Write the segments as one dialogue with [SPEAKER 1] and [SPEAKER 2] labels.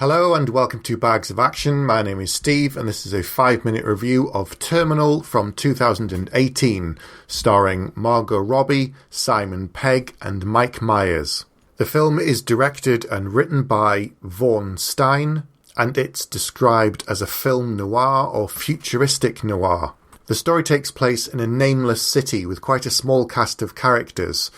[SPEAKER 1] Hello and welcome to Bags of Action. My name is Steve and this is a 5-minute review of Terminal from 2018, starring Margot Robbie, Simon Pegg and Mike Myers. The film is directed and written by Vaughn Stein, and it's described as a film noir or futuristic noir. The story takes place in a nameless city with quite a small cast of characters,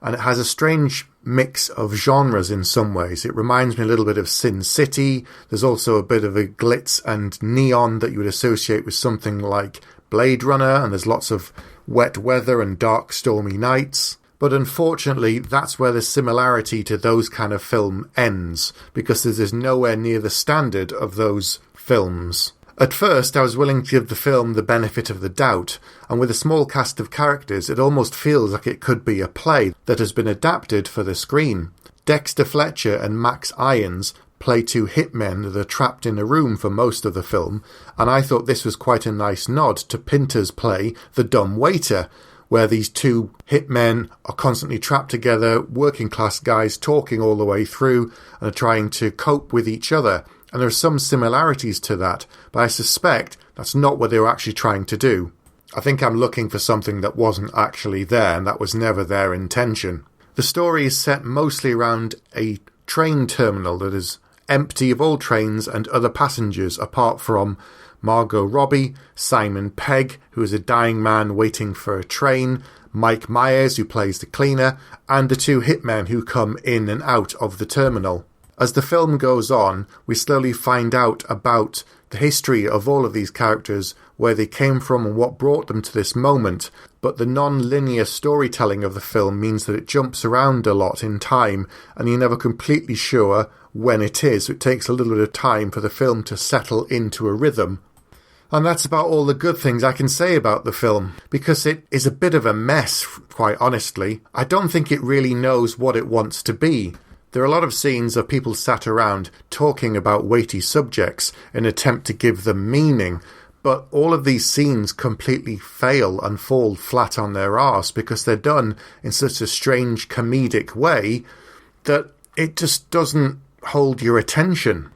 [SPEAKER 1] and it has a strange mix of genres in some ways. It reminds me a little bit of Sin City. There's also a bit of a glitz and neon that you would associate with something like Blade Runner, and there's lots of wet weather and dark stormy nights. But unfortunately, that's where the similarity to those kind of film ends, because this is nowhere near the standard of those films. At first, I was willing to give the film the benefit of the doubt, and with a small cast of characters, it almost feels like it could be a play that has been adapted for the screen. Dexter, Fletcher and Max Irons play two hitmen that are trapped in a room for most of the film, and I thought this was quite a nice nod to Pinter's play The Dumb Waiter, where these two hitmen are constantly trapped together, working class guys talking all the way through and are trying to cope with each other. And there are some similarities to that, but I suspect that's not what they were actually trying to do. I think I'm looking for something that wasn't actually there, and that was never their intention. The story is set mostly around a train terminal that is empty of all trains and other passengers apart from Margot Robbie, Simon Pegg, who is a dying man waiting for a train, Mike Myers, who plays the cleaner, and the two hitmen who come in and out of the terminal. As the film goes on, we slowly find out about the history of all of these characters, where they came from and what brought them to this moment, but the non-linear storytelling of the film means that it jumps around a lot in time, and you're never completely sure when it is. It takes a little bit of time for the film to settle into a rhythm. And that's about all the good things I can say about the film, because it is a bit of a mess, quite honestly. I don't think it really knows what it wants to be. There are a lot of scenes of people sat around talking about weighty subjects in an attempt to give them meaning, but all of these scenes completely fail and fall flat on their arse because they're done in such a strange comedic way that it just doesn't hold your attention.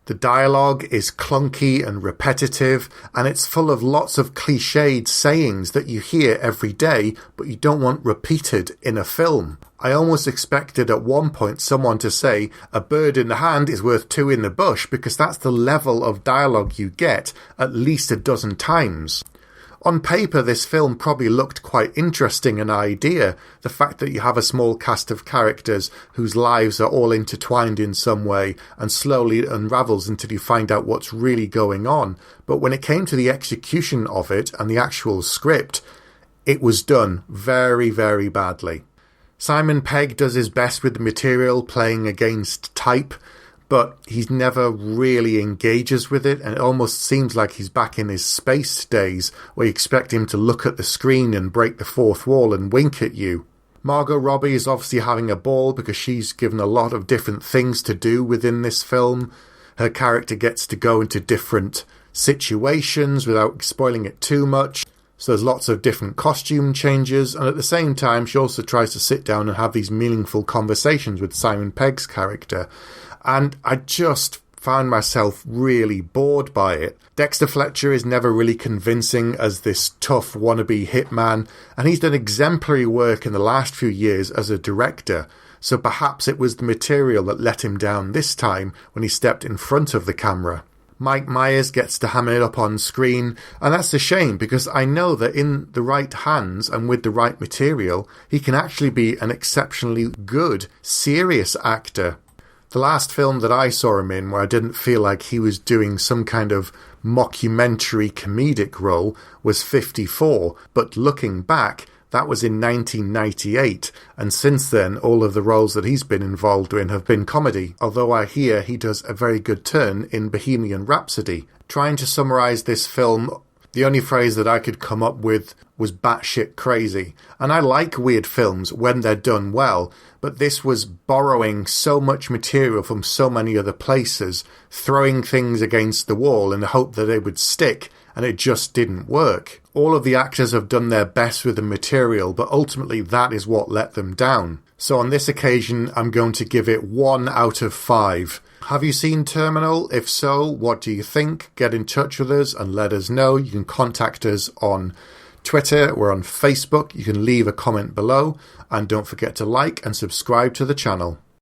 [SPEAKER 1] The dialogue is clunky and repetitive, and it's full of lots of cliched sayings that you hear every day, but you don't want repeated in a film. I almost expected at one point someone to say, "A bird in the hand is worth two in the bush," because that's the level of dialogue you get at least a dozen times. On paper, this film probably looked quite interesting an idea. The fact that you have a small cast of characters whose lives are all intertwined in some way and slowly unravels until you find out what's really going on. But when it came to the execution of it and the actual script, it was done very, very badly. Simon Pegg does his best with the material, playing against type, but he never really engages with it, and it almost seems like he's back in his space days, where you expect him to look at the screen and break the fourth wall and wink at you. Margot Robbie is obviously having a ball because she's given a lot of different things to do within this film. Her character gets to go into different situations without spoiling it too much. So there's lots of different costume changes, and at the same time she also tries to sit down and have these meaningful conversations with Simon Pegg's character. And I just found myself really bored by it. Dexter Fletcher is never really convincing as this tough wannabe hitman, and he's done exemplary work in the last few years as a director, so perhaps it was the material that let him down this time when he stepped in front of the camera. Mike Myers gets to hammer it up on screen, and that's a shame because I know that in the right hands and with the right material, he can actually be an exceptionally good, serious actor. The last film that I saw him in where I didn't feel like he was doing some kind of mockumentary comedic role was 54, but looking back, that was in 1998, and since then all of the roles that he's been involved in have been comedy, although I hear he does a very good turn in Bohemian Rhapsody. Trying to summarise this film, the only phrase that I could come up with was batshit crazy. And I like weird films when they're done well, but this was borrowing so much material from so many other places, throwing things against the wall in the hope that they would stick, and it just didn't work. All of the actors have done their best with the material, but ultimately that is what let them down. So on this occasion, I'm going to give it 1 out of 5. Have you seen Terminal? If so, what do you think? Get in touch with us and let us know. You can contact us on Twitter. We're on Facebook. You can leave a comment below. And don't forget to like and subscribe to the channel.